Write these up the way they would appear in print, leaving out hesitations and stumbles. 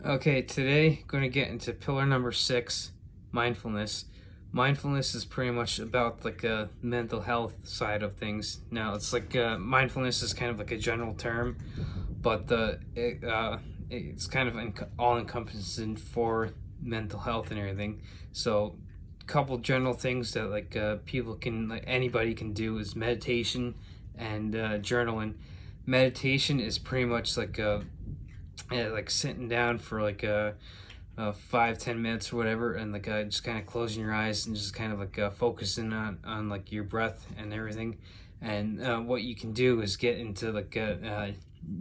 Okay, today going to get into pillar number 6, mindfulness. Mindfulness is pretty much about like a mental health side of things. Now, it's like mindfulness is kind of like a general term, but it's kind of all encompassing for mental health and everything. So, a couple general things that people can, like anybody can do, is meditation and journaling. Meditation is pretty much like sitting down for 5-10 minutes or whatever, and just kind of closing your eyes and just kind of focusing on like your breath and everything. And what you can do is get into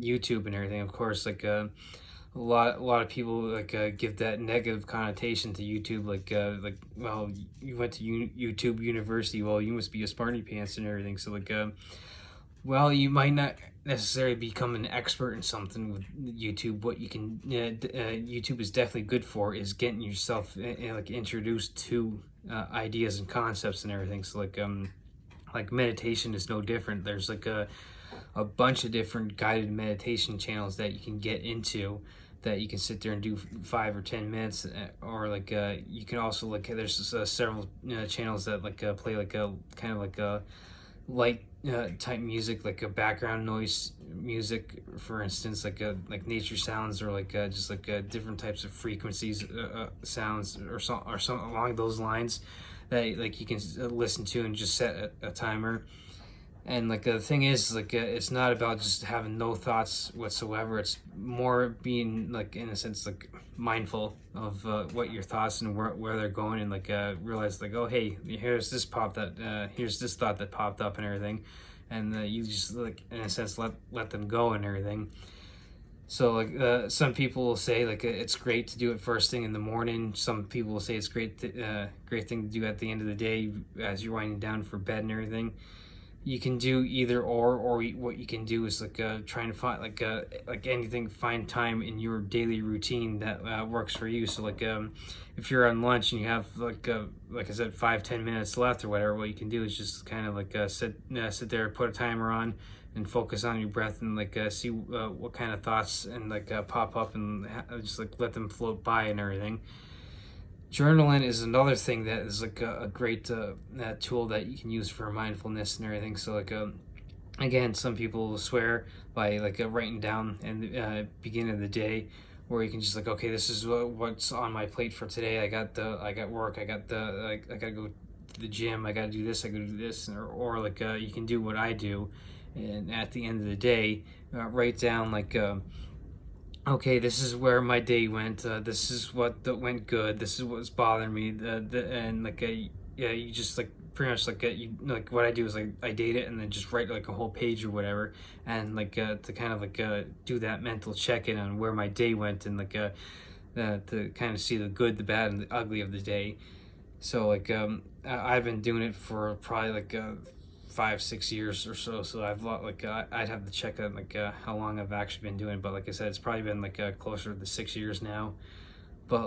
YouTube and everything. Of course, a lot of people give that negative connotation to YouTube, well, you went to YouTube University, well, you must be a smarty pants and everything. So well, you might not necessarily become an expert in something with YouTube. What you can, YouTube is definitely good for is getting yourself introduced to ideas and concepts and everything. So like meditation is no different. There's a bunch of different guided meditation channels that you can get into, that you can sit there and do 5 or 10 minutes, or you can also there's several channels that play a kind of like a light type music, like a background noise music, for instance, like nature sounds, or different types of frequencies, sounds, or some along those lines, that you can listen to and just set a timer. And the thing is, it's not about just having no thoughts whatsoever. It's more being, in a sense, mindful of what your thoughts and where they're going, and realize, oh, hey, here's this here's this thought that popped up and everything. And you just, in a sense, let them go and everything. So some people will say it's great to do it first thing in the morning. Some people will say it's great thing to do at the end of the day as you're winding down for bed and everything. You can do either or what you can do is trying to find anything, find time in your daily routine that works for you. So if you're on lunch and you have like I said, 5-10 minutes left or whatever, what you can do is just kind of sit there, put a timer on, and focus on your breath, and see what kind of thoughts and pop up, and just let them float by and everything. Journaling is another thing that is a great tool that you can use for mindfulness and everything. So again, some people swear by writing down in the beginning of the day, where you can just okay, this is what's on my plate for today. I got work, I gotta go to the gym, I gotta do this, I gotta do this, or you can do what I do, and at the end of the day, write down okay, this is where my day went. This is what went good. This is what's bothering me. And yeah, you just pretty much you what I do is I date it and then just write a whole page or whatever, and to kind of do that mental check in on where my day went, and to kind of see the good, the bad, and the ugly of the day. So I've been doing it for probably 5-6 years or so. So I'd have to check on how long I've actually been doing it, but like I said, it's probably been closer to 6 years now. But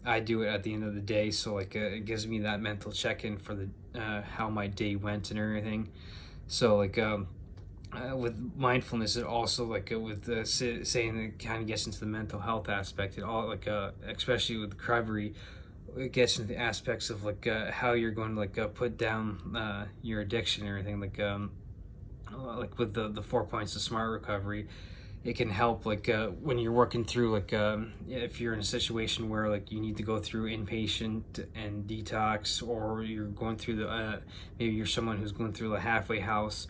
I do it at the end of the day, so it gives me that mental check-in for the how my day went and everything. So with mindfulness, it also saying, it kind of gets into the mental health aspect. It all especially with recovery, it gets into the aspects of how you're going to put down your addiction and everything. With the 4 points of smart recovery, it can help when you're working through if you're in a situation where you need to go through inpatient and detox, or you're going through the maybe you're someone who's going through the halfway house,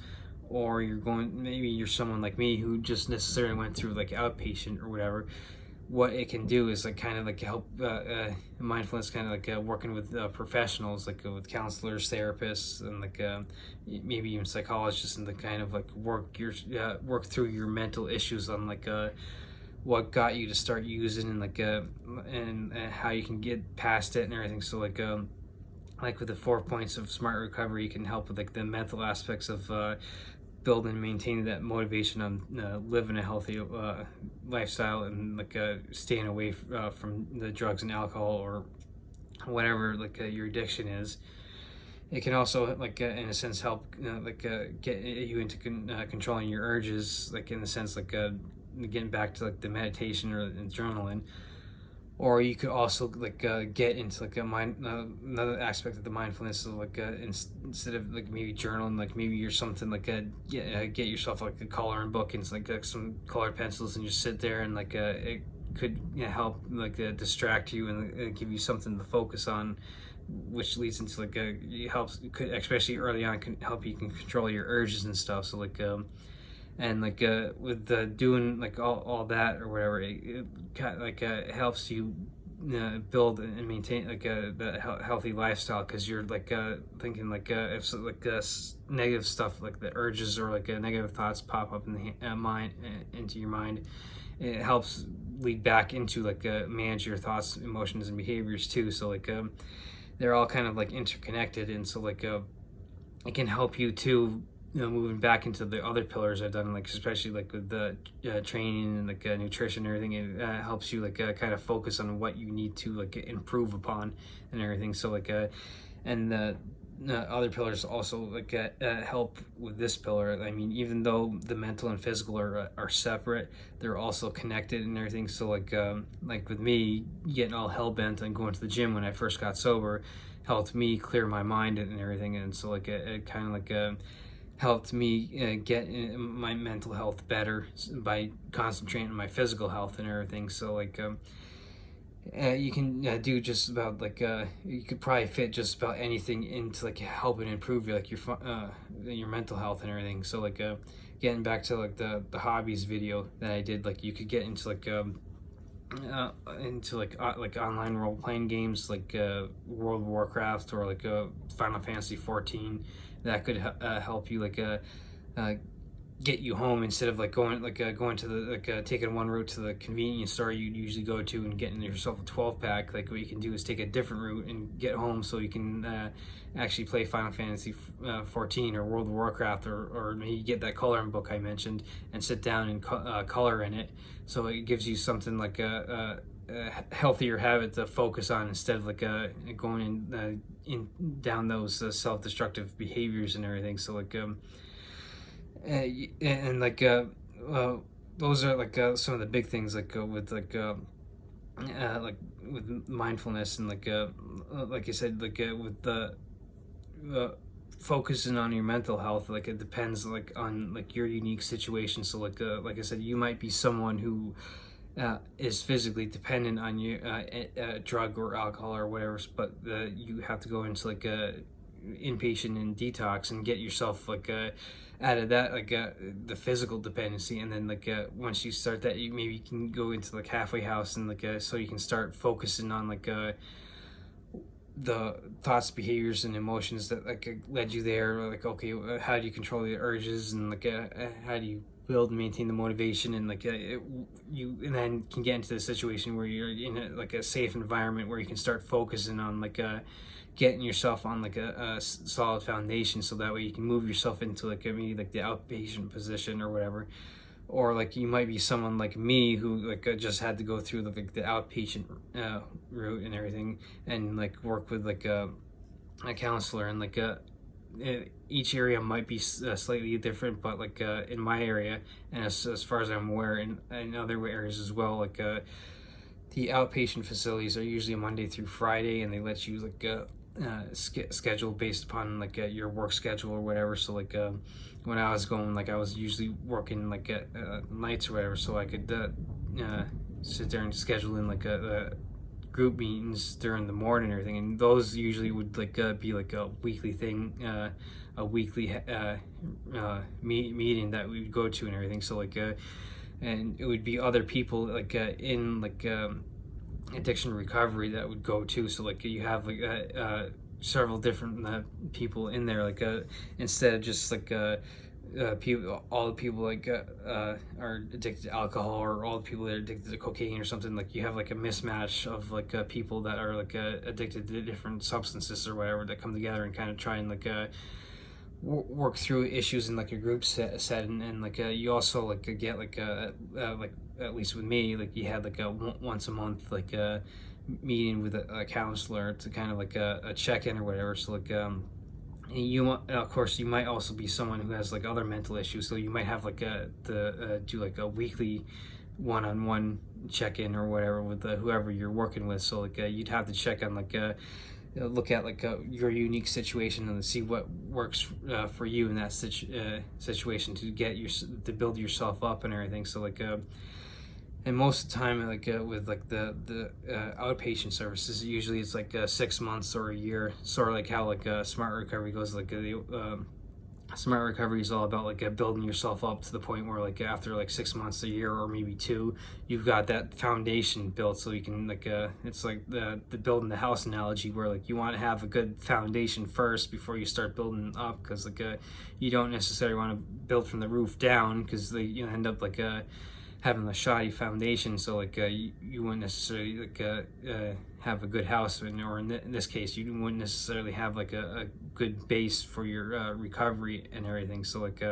or maybe you're someone like me who just necessarily went through outpatient or whatever. What it can do is kind of help mindfulness, kind of working with professionals, with counselors, therapists, and maybe even psychologists, and to kind of work through your mental issues on what got you to start using, and how you can get past it and everything. So with the 4 points of smart recovery, you can help with the mental aspects of building and maintaining that motivation on living a healthy lifestyle, and staying away from the drugs and alcohol, or whatever your addiction is. It can also in a sense help get you into controlling your urges, in the sense getting back to like the meditation or the journaling. Or you could also like get into like a mind another aspect of the mindfulness, so like instead of like maybe journaling, like maybe you're something like get yourself like a coloring book and like some colored pencils, and just sit there, and like it could, you know, help like distract you and give you something to focus on, which leads into like it helps, could, especially early on, can help you can control your urges and stuff. So like and like with doing like all that or whatever, it kind of like helps you build and maintain like the healthy lifestyle, because you're like thinking like if so, like negative stuff, like the urges or like negative thoughts pop up in the mind, into your mind, it helps lead back into like manage your thoughts, emotions, and behaviors too. So like they're all kind of like interconnected, and so like it can help you too, you know, moving back into the other pillars I've done, like especially like with the training and like nutrition and everything. It helps you like kind of focus on what you need to like improve upon and everything. So like and the other pillars also like help with this pillar. I mean, even though the mental and physical are separate, they're also connected and everything. So like with me getting all hell bent on going to the gym when I first got sober, helped me clear my mind and everything. And so like it kind of like helped me get my mental health better by concentrating on my physical health and everything. So like you can do just about like you could probably fit just about anything into like helping improve like your mental health and everything. So like getting back to like the hobbies video that I did, like you could get into like like online role playing games like World of Warcraft or like Final Fantasy 14. That could help you like get you home, instead of like going to the like taking one route to the convenience store you'd usually go to and getting yourself a 12-pack. Like what you can do is take a different route and get home, so you can actually play Final Fantasy 14 or World of Warcraft, or maybe get that coloring book I mentioned and sit down and color in it. So it gives you something like a healthier habit to focus on, instead of like going in down those self-destructive behaviors and everything. So like and like those are like some of the big things like with like with mindfulness, and like I said, like with the focusing on your mental health, like it depends like on like your unique situation. So like I said, you might be someone who is physically dependent on your drug or alcohol or whatever, but you have to go into like a inpatient and detox and get yourself like out of that, like the physical dependency. And then like once you start that, you maybe can go into like halfway house, and like so you can start focusing on like the thoughts, behaviors, and emotions that like led you there. Like, okay, how do you control the urges, and like how do you build and maintain the motivation, and like you and then can get into the situation where you're in like a safe environment where you can start focusing on like getting yourself on like a solid foundation, so that way you can move yourself into like maybe like the outpatient position or whatever. Or like you might be someone like me who like just had to go through the outpatient route and everything, and like work with like a counselor, and like each area might be slightly different, but like in my area, and as far as I'm aware, in other areas as well, like the outpatient facilities are usually Monday through Friday, and they let you like schedule based upon like your work schedule or whatever. So like when I was going, like I was usually working like at nights or whatever, so I could sit there and schedule in like group meetings during the morning and everything. And those usually would like be like a weekly thing, a weekly meeting that we would go to and everything. So like and it would be other people like in like addiction recovery that would go to. So like you have like several different people in there, like instead of just like people, all the people like are addicted to alcohol, or all the people that are addicted to cocaine or something. Like you have like a mismatch of like people that are like addicted to different substances or whatever, that come together and kind of try and like work through issues in like a group setting. And like you also like get like like at least with me, like you had like a once a month like meeting with a counselor to kind of like a check-in or whatever. So like of course, you might also be someone who has like other mental issues, so you might have like do like a weekly one-on-one check-in or whatever with whoever you're working with. So like you'd have to check on like look at like your unique situation and see what works for you in that situation to get your to build yourself up and everything. So like and most of the time like with like the outpatient services, usually it's like 6 months or a year, sort of like how like smart recovery goes. Like the smart recovery is all about like building yourself up to the point where like after like 6 months, a year, or maybe two, you've got that foundation built, so you can like it's like the building the house analogy, where like you want to have a good foundation first before you start building up, because like you don't necessarily want to build from the roof down, because you end up like having a shoddy foundation. So like you wouldn't necessarily like have a good house, or in this case you wouldn't necessarily have like a good base for your recovery and everything. So like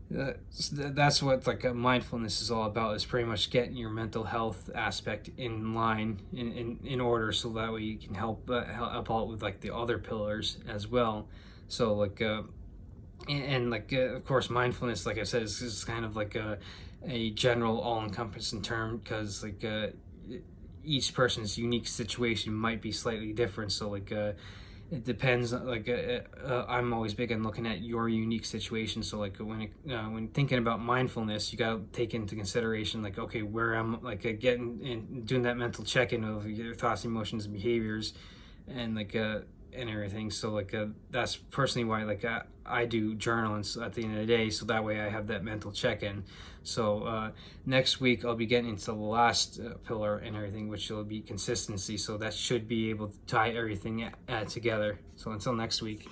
that's what like mindfulness is all about, is pretty much getting your mental health aspect in line, in order, so that way you can help out with like the other pillars as well. So like and like of course mindfulness, like I said, is kind of like a general all-encompassing term, because like each person's unique situation might be slightly different. So like it depends. Like I'm always big on looking at your unique situation. So like when thinking about mindfulness, you got to take into consideration like, okay, where I'm like getting and doing that mental check-in of your thoughts, emotions, and behaviors, and like and everything. So like that's personally why like I do journals at the end of the day, so that way I have that mental check-in. So next week I'll be getting into the last pillar and everything, which will be consistency. So that should be able to tie everything together. So until next week.